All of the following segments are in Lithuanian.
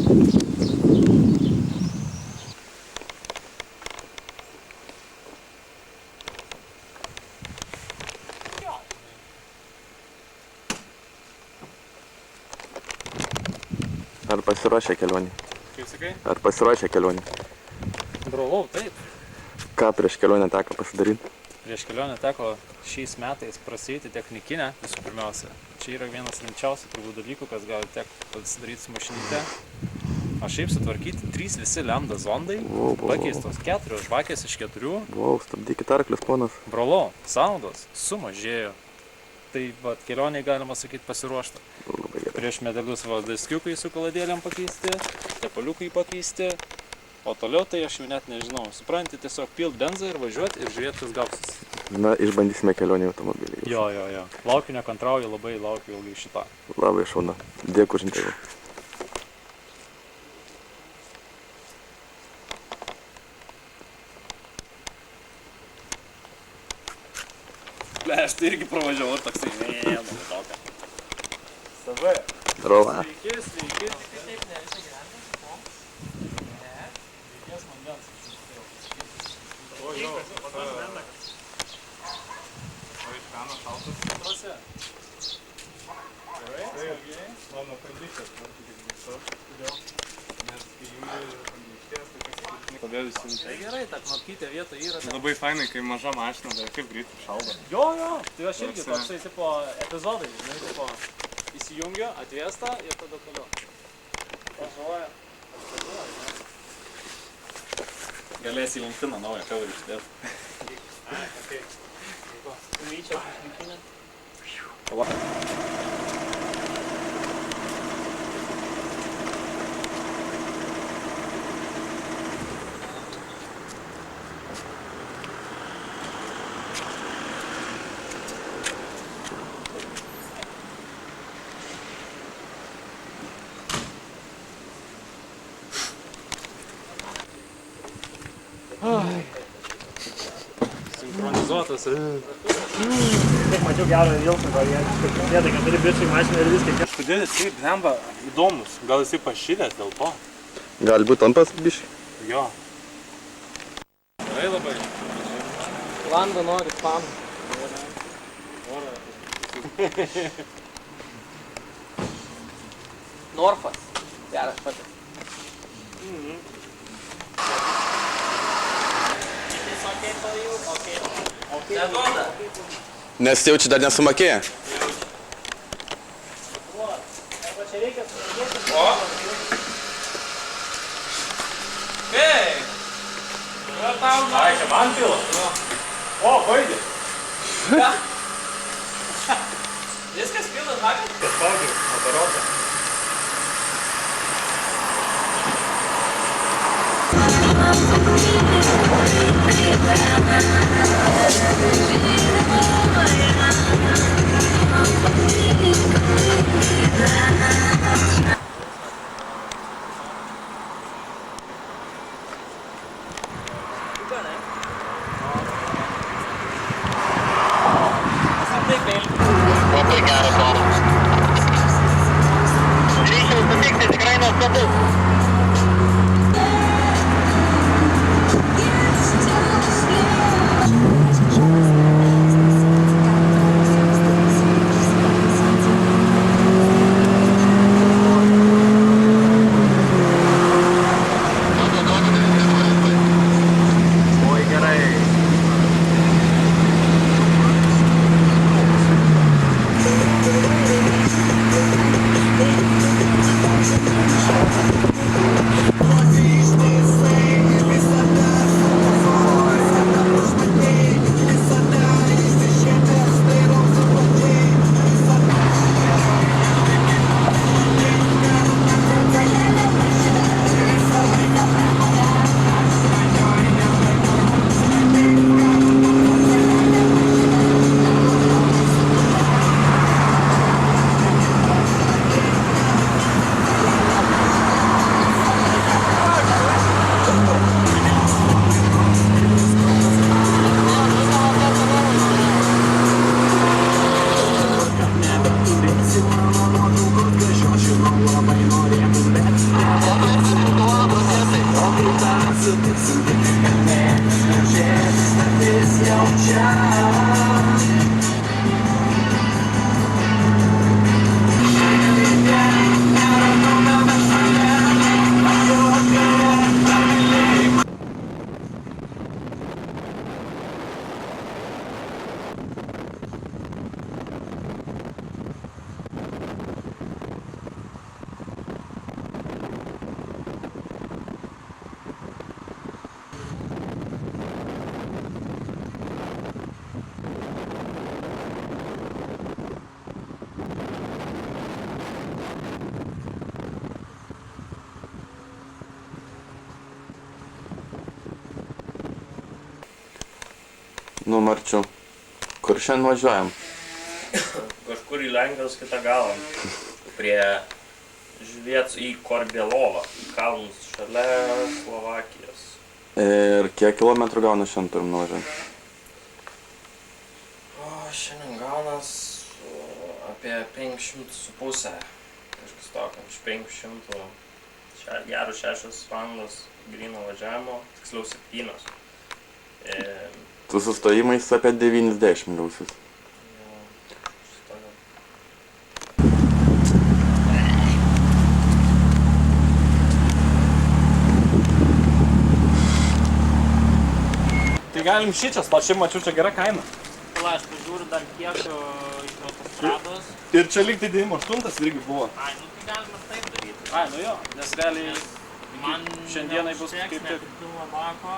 Ar pasiruošę kelionį? Kaip sakai? Ar pasiruošę kelionį? Brolau, taip. Ką prieš kelionę teko pasidaryti? Prieš kelionę teko šiais metais prasėti technikinę visų pirmiausia. Čia yra vienas rimčiausių turbūt dalykų, kas gali teko pasidaryti su mašinyte. O šiaip sutvarkyti 3 visi lenda zondai, pakeistos 4 žvakės iš 4. Vau, stabdykit arklius, ponas. Brolau, sąnaudos sumažėjo. Tai vat, kelioniai galima sakyti pasiruošta. Labai gerai. Prieš medalius daskiukai su kaladėlėm pakeisti, tepaliukai pakeisti, o toliau tai aš jau net nežinau. Supranti, tiesiog pilt benzą ir važiuoti ir žiūrėti, kas gausis. Na, išbandysime kelionį automobilį. Jo. Laukiu, nekantrauju, labai laukiu ilgai šitą. Labai šauna. Dėkui už interviu. Ble, aš tai irgi pravažiavau ir toksai, laukia. Savai. Darova. Sveiki. Taip, ne visą gyvenimą. Ne. Reikės vandens. O jo, o iš kano šaltas centruose. Gerai, saugiai. Mano kondicijos, kodėl? Nes kai jumi kondicijos, tai kas tada visi. Tai gerai, ta knopkytė vieta yra. Labai fainai, kai maža mašina, dar kaip greitai šaldo. Jo, tai aš irgi toksai, tipo, epizodai, žinai, tipo, įsijungiu, atvėsta ir tada toliau. Pažuoja. Galėsi į LinkedIną naują coverį išdėti. Ai, okei. Vyčia, išlikinė. Sinchronizuotas. Tik mačiau gerą jausmą, gal jie vietą, kad turi bičiai mašiną ir viską. Kodėl jisai, blemba, įdomus? Gal jisai pašilęs dėl to? Gali būt tampas biškai? Jo. Gerai labai. Landa nori spam. Norfas. Geras patis. Neduoda. Nes jau čia dar nesumokėję. O? Ei! Ai, čia man pilas? O, baigė. Ką? Viskas pilas, hakas? Paspaudžiu, aparatą. Labai geras oras. Reikia sutikti tikrai nuostabus. Gerai. Nu, Marčiau, kur šiandien važiuojam? Kažkur į Lenkijos kitą galą. Prie Žviec į Korbėlovą, į kalnus šalia Slovakijos. Ir kiek kilometrų gauna šiandien turim nuvažiuoti? O šiandien gaunas apie 500,5. Kažkas tokio, iš 500. Gerų 6 valandos gryno važiavimo, tiksliau 7. Su sustojimais apie 90 gausis. Tai galim šičia, o šiaip mačiau, čia gera kaina. Pala, aš pažiūriu dar kiek iš autostrados. Ir čia lyg tai 98 irgi buvo. Ai, nu tai galima taip daryti. Ai, nu jo, nes realiai Man šiandienai bus kaip tik. nepilno bako.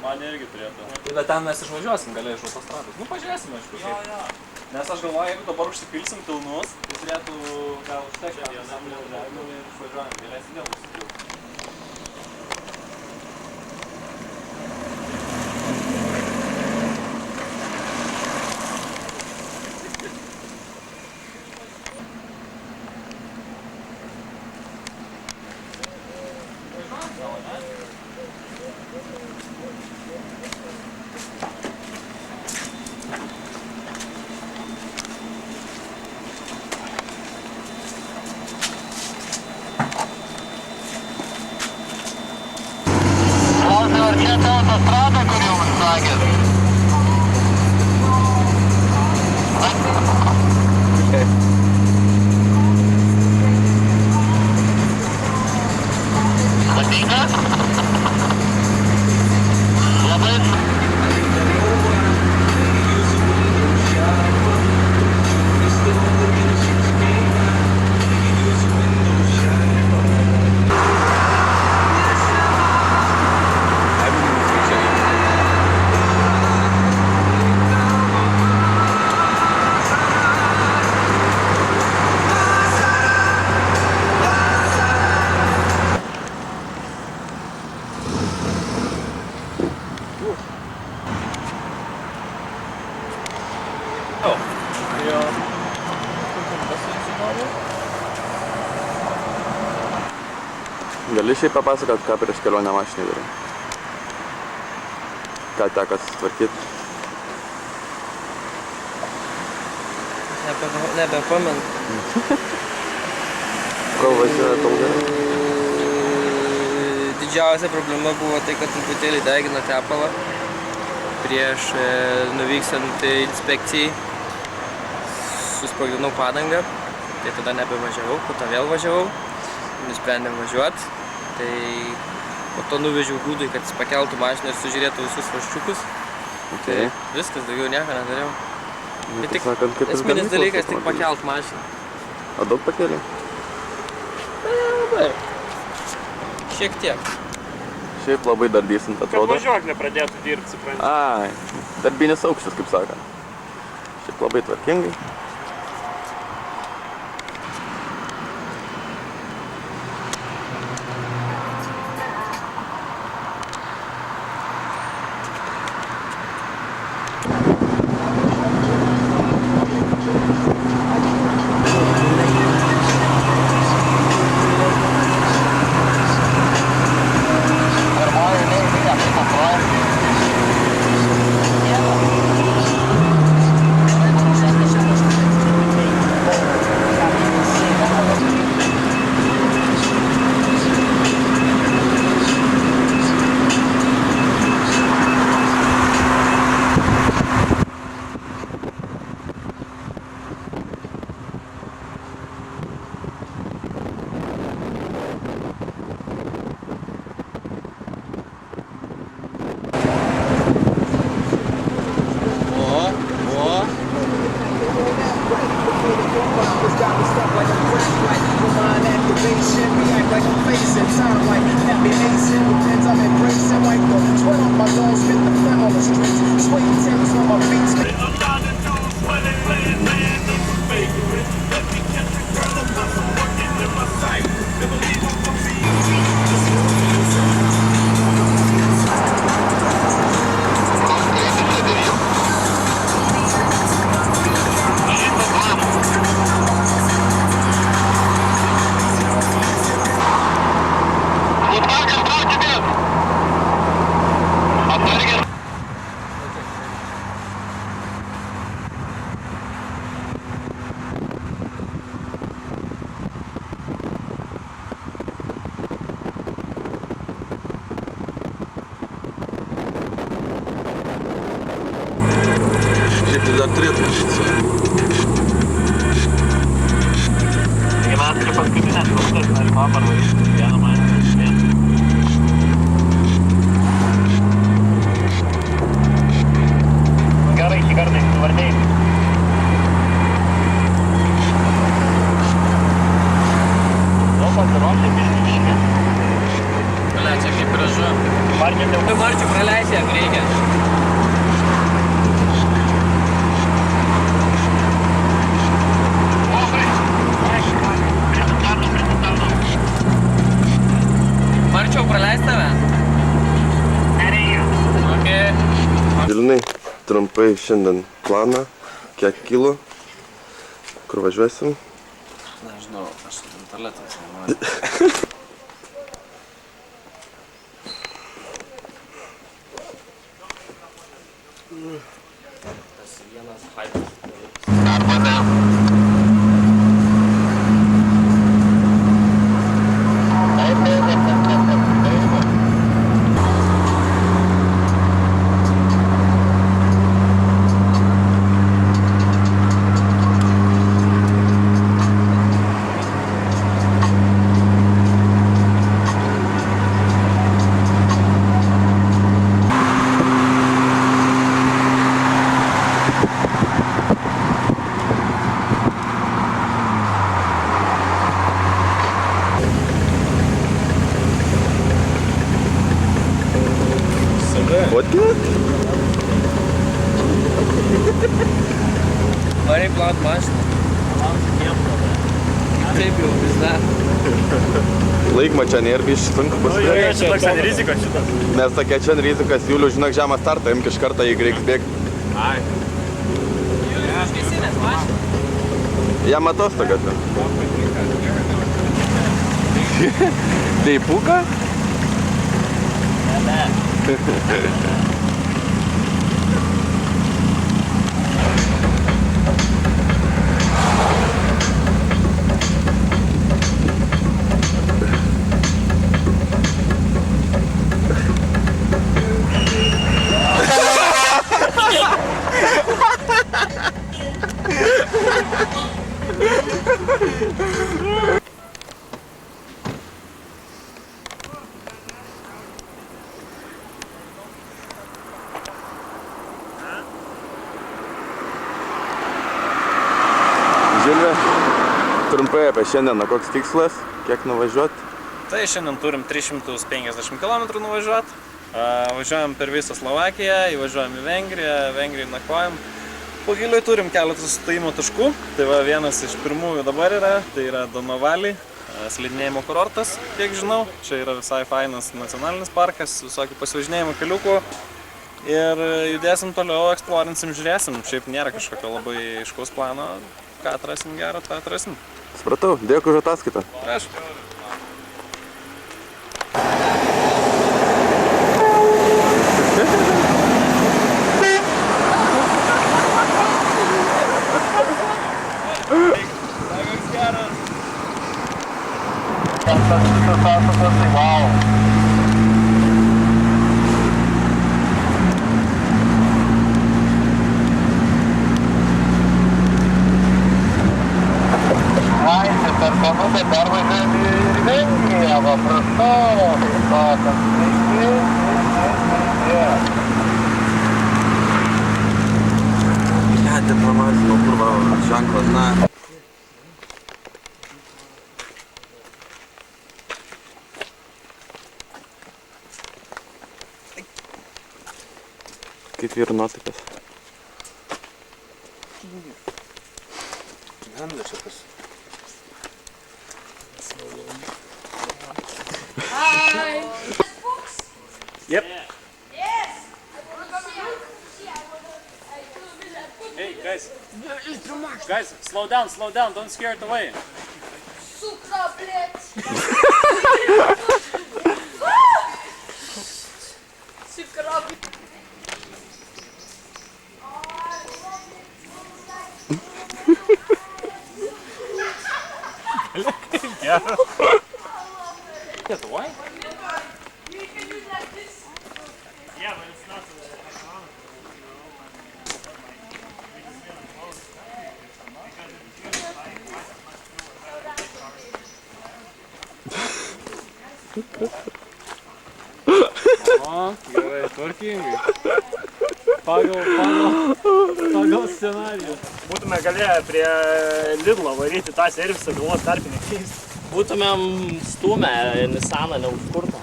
Man irgi turėtų. Bet ten mes išvažiuosim galiai iš autostrados. Nu, pažiūrėsime, aišku. Jo, jo. Nes aš galvoju, jeigu dabar užsipilsim pilnus, tai turėtų gal užtekti visam važiavimui ir išvažiuojam. Galėsim vėl užsipilti. Klausiu, ar čia ta autostrada, kur jau užsakėt? Patinka? Labai. Gali šiaip papasakot, ką prieš kelionę mašinai darai? Ką teko susitvarkyti? Nebepamenu. Kol važiuoja tol gerai? Didžiausia problema buvo tai, kad truputėlį degino tepalą. Prieš nuvykstant inspekcijai susprogdinau padangą, tai tada nebevažiavau, po to vėl važiavau, nusprendėm važiuoti. Tai po to nuvežiau Gudui, kad jis pakeltų mašiną ir sužiūrėtų visus vaščiukus. Tai viskas, daugiau nieko nedariau. Tai tik esminis dalykas tik pakelt mašiną. O daug pakėlė? Labai. Šiek tiek. Šiaip labai dar decent atrodo. Važiuok nepradėtų dirbti, supranti. Ai, darbinis aukštis, kaip sakant. Šiaip labai tvarkingai. dar turėtų kažkas. Taigi mes čia paskutinės rūtas norima parvaryti vieną mašiną. Gerai, šį kartą įsivardėjai. Nu, pasiruošė biškiškai. Valia, čia kaip gražu. Marčių praleisi, jeigu reikia. Marčiau, praleis tave? Nereikia. Okay. Žilvinai, trumpai šiandien planą, kiek kilų, kur važiuosim. Nežinau, aš tualetas nenoriu. Tas vienas hypas. Fotkinat? Varai plaut mašiną. Taip jau vis dar. Laikmačia nėra biškai sunku pasidaryti. Čia toks ant rizikos šitas. Nes tokia čia rizikas, Julius, žinok, žemą startą, imk iš kartą, jeigu reiks bėgti. Julius išgesinęs mašiną. Jam atostogas. Tai puka? Ne. Žilvė, trumpai apie šiandieną, koks tikslas, kiek nuvažiuoti? Tai šiandien turim 350 km nuvažiuoti. Važiuojam per visą Slovakiją, įvažiuojam į Vengriją, Vengriją nakvojam. Pagiliui turim keletą sustojimo taškų. Tai va, vienas iš pirmųjų dabar yra, tai yra Donovali, slidinėjimo kurortas, kiek žinau. Čia yra visai fainas nacionalinis parkas, visokių pasivažinėjimo keliukų. Ir judėsim toliau, eksplorinsim, žiūrėsim. Šiaip nėra kažkokio labai aiškaus plano. Ką atrasim gero, tą atrasim. Supratau, dėkui už ataskaitą. Prašau. Wow. Ai, tai per kanutę pervažiuojam į Vengriją, va, prašau, kaip sakant, sveiki. Diplomatinio kurva ženklas, na. Kaip vyrų nuotaikas? Yep. Hey, guys, slow down, don't scare it away. Сука, блядь! Сука, блядь! Why? Yeah, but it's not the economic. O, gerai, tvarkingai. Pagal scenarijų. Būtume galėję prie Lidlo varyti tą servisą, galvos tarpinį keisti. Būtumėm stumę Nissaną neužkurtą.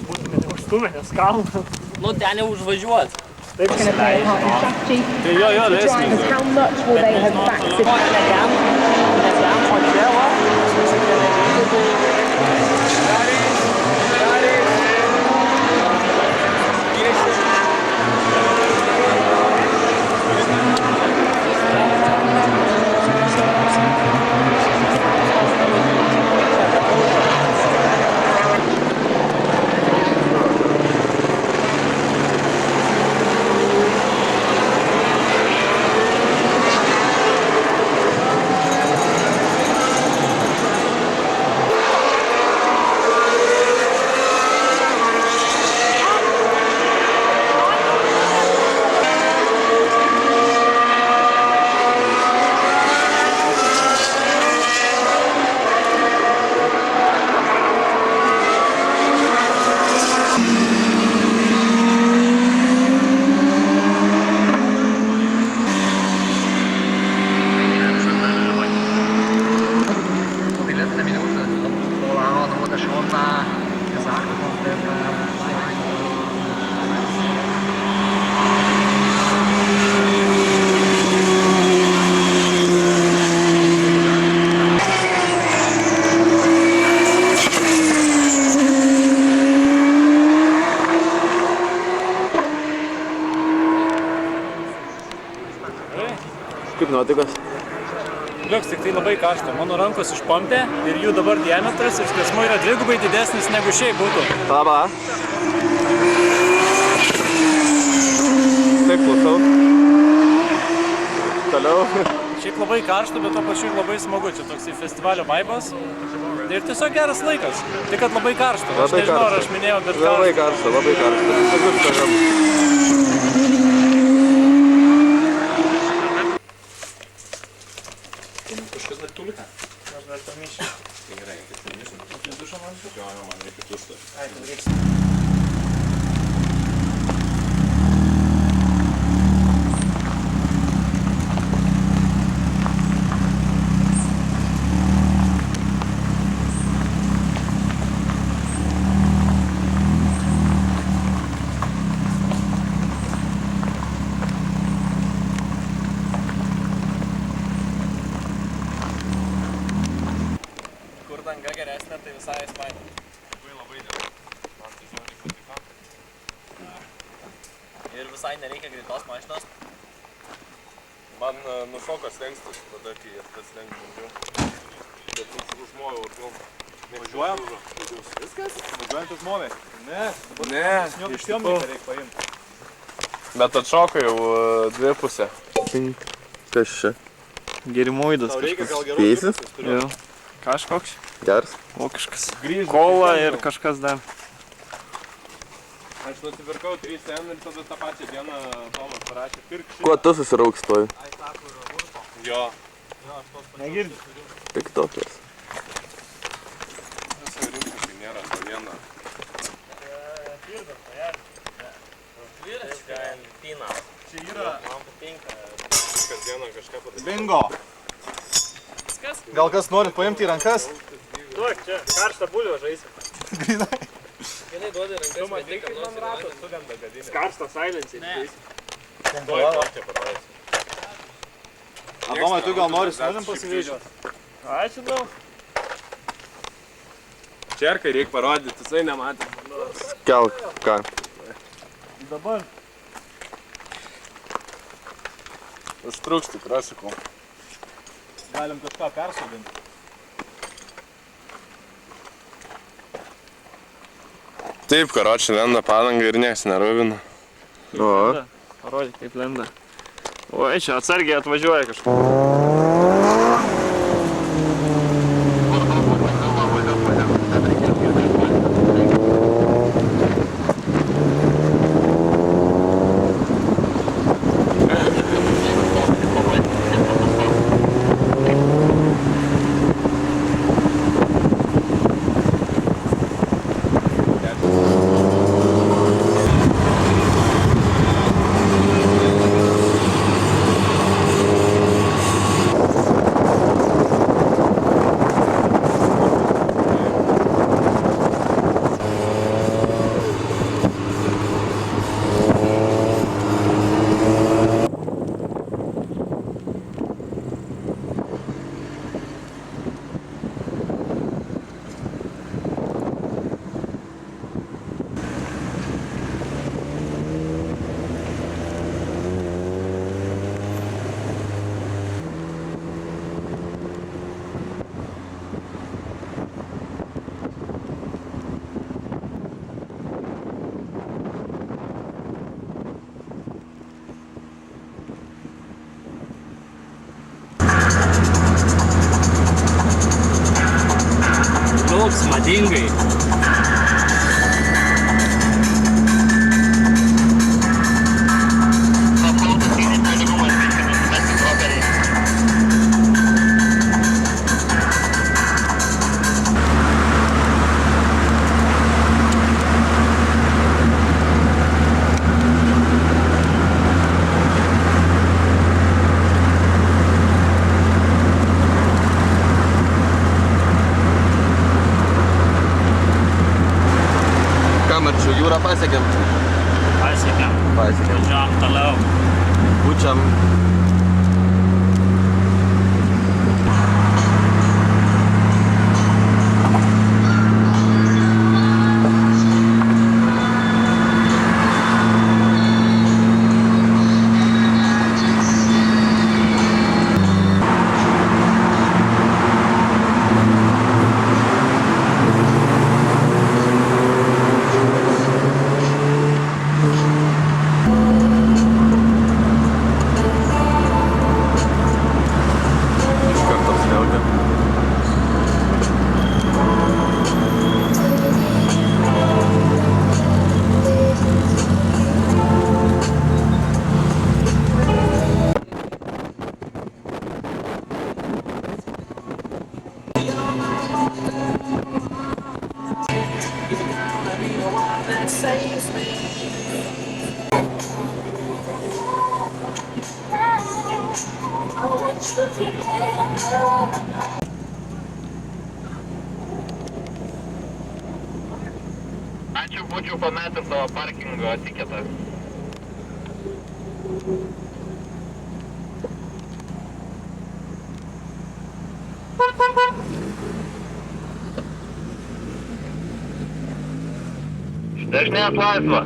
Būtume neužstumę, nes kalną. Nu, ten neužvažiuot. Taip pasileidžiu. Tai jo, leiskim. How much will they have backed? Kaip nuotaikos? Liuks, tik tai labai karšta. Mano rankos išpompė ir jų dabar diametras ir skersmuo yra dvigubai didesnis negu šiaip būtų. Labą. Taip, klausau. Toliau. Šiaip labai karšta, bet to pačiu ir labai smagu. Čia toks festivalio vaibas. Ir tiesiog geras laikas. Tik kad labai karšta. Aš nežinau, ar aš minėjau, bet karšta. Labai karšta, labai karšta. Sagus tavim. Kažkas dar tulika? Aš dar pamišiu. Tai gerai, kaip pamišiu. Apie dušą man? Jo, man reikia dušą. Ai, tai reikia. Danga geresnė, tai visai faina. Labai gerai. Man tai žiauriai patiko. Ir visai nereikia greitos mašinos. Man nušoko slengstis, tada kai atslengt bandžiau. Bet užmojau ir gal. Važiuojam? Viskas? Važiuojant užmovė? Ne. Ne. Šilmaiką reikia paimti. Bet atšoko jau dvipusę. Kas čia? Gerimuidas kažkas. Pėsis? Jo. Kažkoks? Geras? Vokiškas. Kola ir kažkas dar. Aš nusipirkau 3 ir tada tą pačią dieną Tomas parašė pirk šitą. Kuo tu susirauks toj? Jo. Negirdi? Tik tokias. Visai rimtai nėra to vieną. Dviračką pina. Čia yra. Man patinka. Kasdieną kažką padaryti. Bingo! Gal kas norit paimti į rankas? Duok, čia karštą bulvę žaisim. Grinai. Vienai duodi rankas, bet tik kam nors ratas sulenda gadinė. Karštą silenciją. Tuoj tokia parodys. Adomai, tu gal nori su manim pasivažiuoti? Ačiū daug. Čerkai reikia parodyti, jisai nematė. Kelk, ką? Dabar. Užtruks tikrai, sakau. Galim kažką persodinti. Taip, karočiui lenda padanga ir nieks neruvina. O. Parodyk, kaip lenda. Oi, čia atsargiai atvažiuoja kažką. Madingai. Kamarčių jūrą pasiekėm. Pasiekėm. Važiuojam toliau. Pučiam. Ačiū, būčiau pametęs savo parkingo etiketą. Dažnės laisva.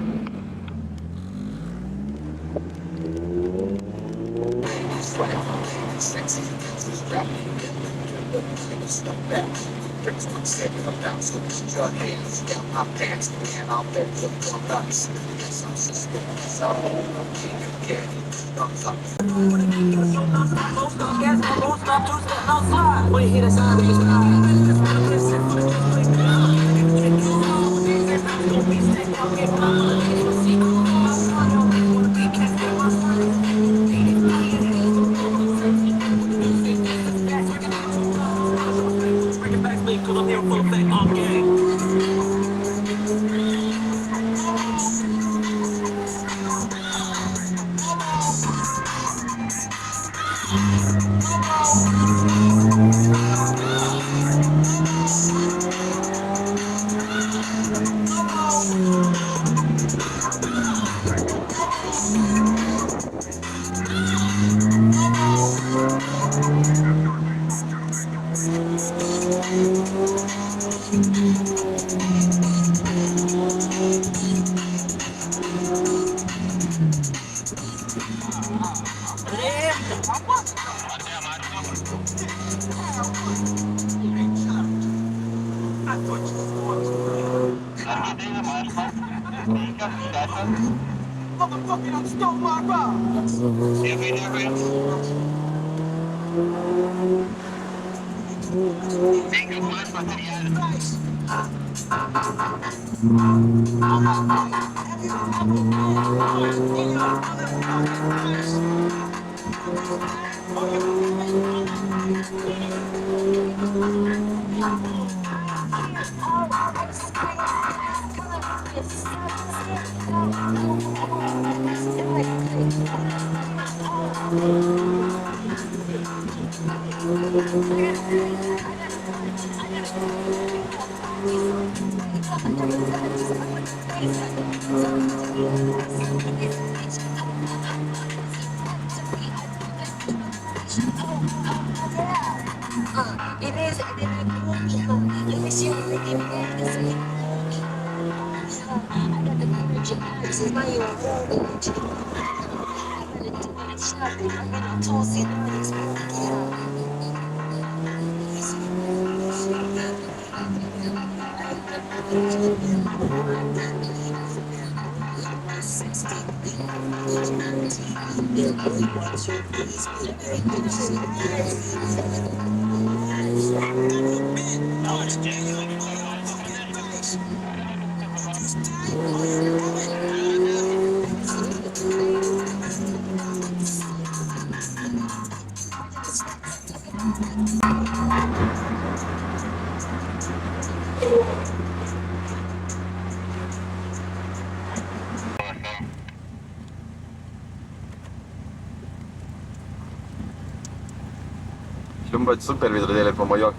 Limba super vidrodėlį pamajok.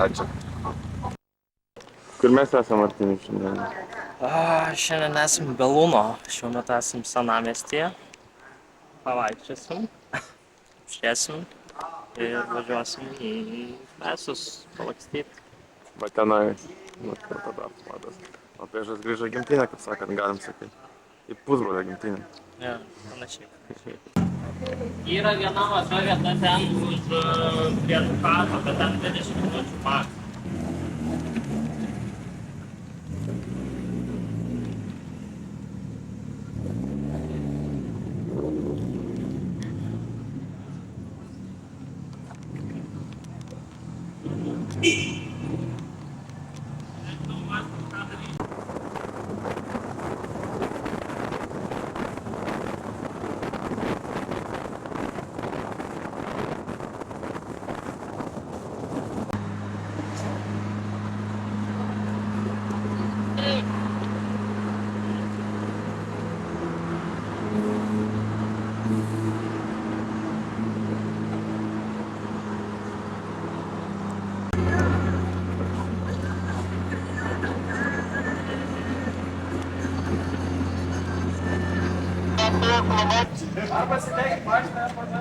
Ačiū. Kur mes esame, Martynai, šiandien? Šiandien esame Belūno, šiuo metu esame senamiestyje. Pavaikščiosim, apšėsim ir važiuosim į Mesus palakstyti. Va tenai. Va tada matas. O priešas grįžo į gimtinę, kaip sakant, galim sakyti. Į pusbrolio gimtinę. Ja, panašiai. Yra viena maža vieta ten už prie Dukato, bet ten 20 minučių maks.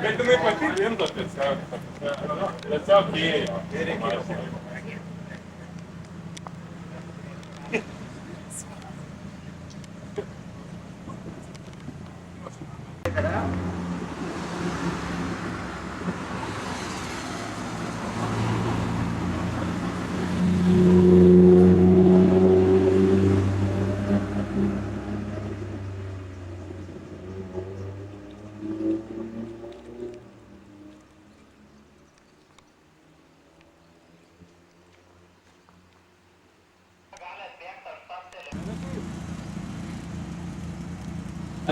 Bet jinai pati lindo tiesiog. Tiesiog ėjo.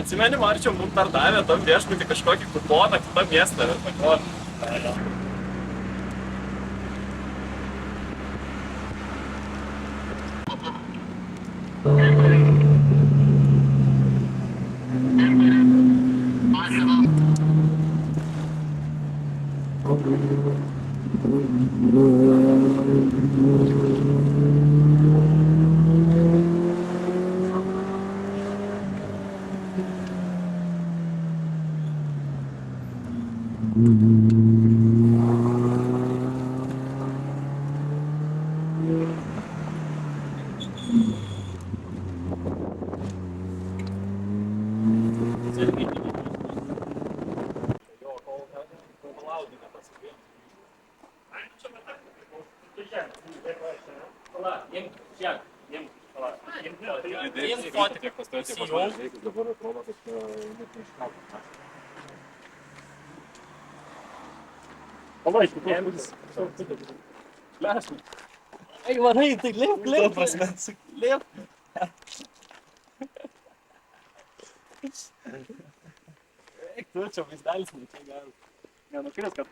Atsimeni, Marčiau, mums dar davė tam viešbutį kažkokį kuponą kitam miestą. Ei, varai, tai lėp. Lėp. Eik, tu čia vaizdelis, ne čia gal. Nenukris, kad...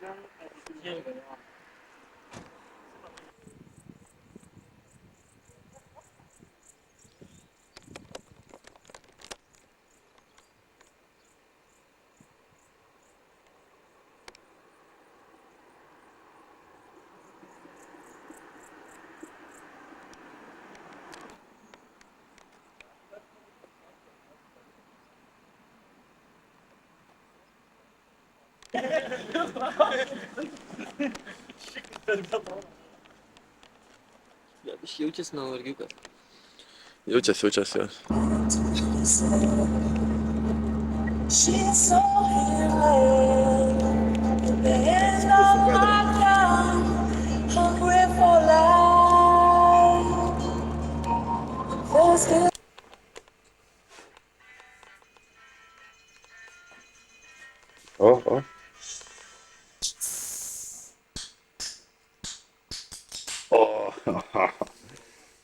Iš jaučiasi nuovargiukas. Jaučiasi jo. She's so healing. The end of my life, hungry for life. There's still O.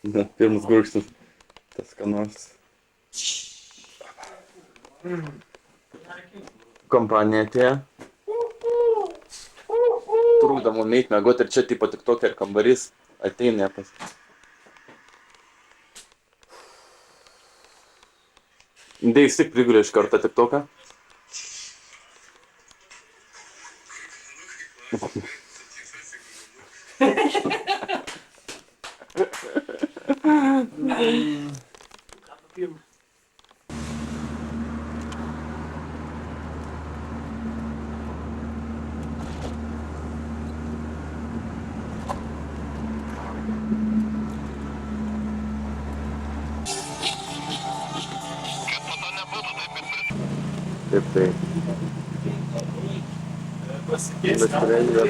Na, pirmas gurkštis. Tas skanos. Kompanija atėjo. Trukdo mum eit miegot ir čia tipo tik tokia ir kambarys ateina pas. Dei, tik prigulė iš karto tik toką. Taip, tai. Nusirengia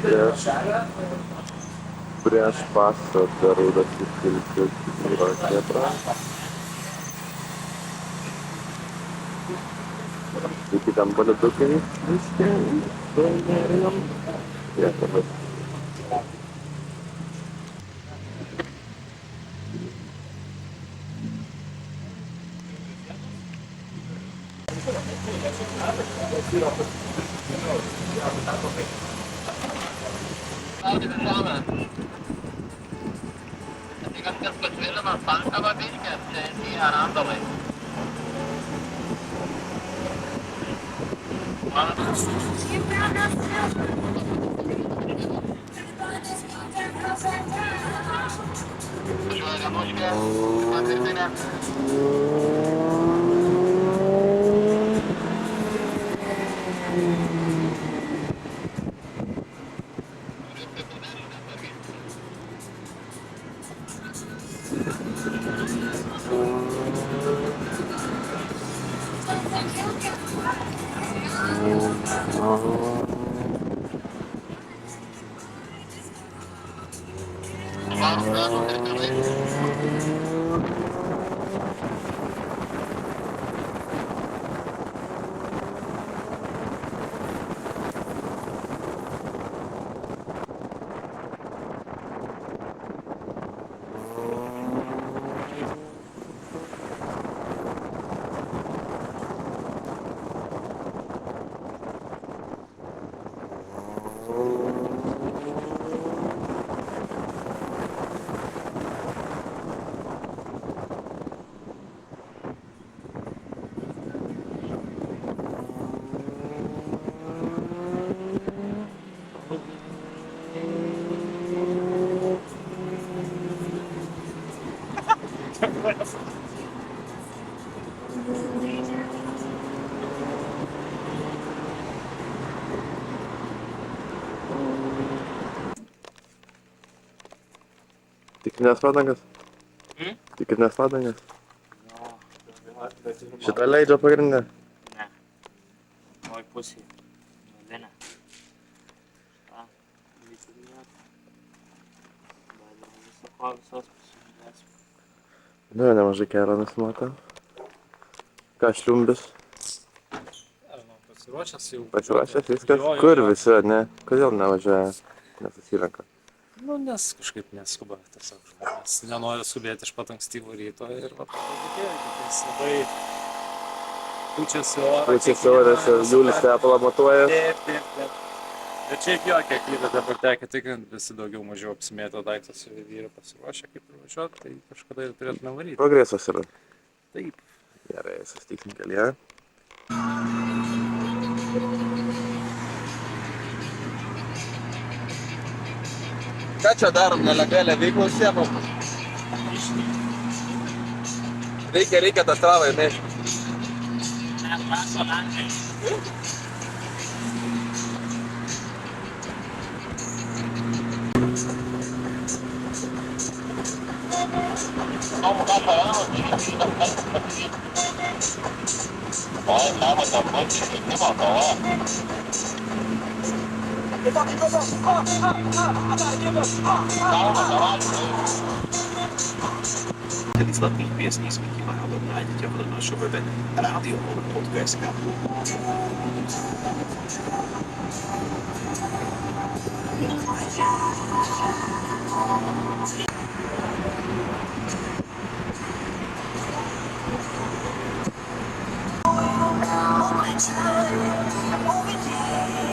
prieš pastatą raudas įskilti vyro kėtrą. Iki ten palidukai viską su nerijom. Jie tada. Atitinkas pasvilimas Pankava Vilkės, į Arandalai. Važiuoja Vienuškė, patvirtinė. Tikrinės padangas? Tikrinės padangas? Šitą leidžia pagrindinę? Ne. Oi pusė. Vieną. Šitą. Vytinėt. Dar viso ko visos pasižiūrės. Nu, nemažai kelio nusimato. Ką šliumbis? Pasiruošęs jau. Pasiruošęs viskas? Kur visi, ne? Kodėl nevažiuoja? Nesusirenka. Nu, nes kažkaip neskuba, tiesiog žmonės nenori skubėti iš pat ankstyvo ryto ir va, patikėjo, kad jis labai pučiasi orą. Pučiasi oras ir Julius tepalą matuoja. Taip. Bet šiaip jo, kiek yra dabar tekę tikrint, visi daugiau mažiau apsimėto daiktas ir yra pasiruošę kaip ir važiuoti, tai kažkada ir turėtume varyti. Progresas yra. Taip. Gerai, susitiksim kelyje. Ką čia darom, nelegalią veiklą užsiemam? Reikia tą travą įmėžti. Slavných piesní s Mickey Mouse nájdete v našom webe radio.sk.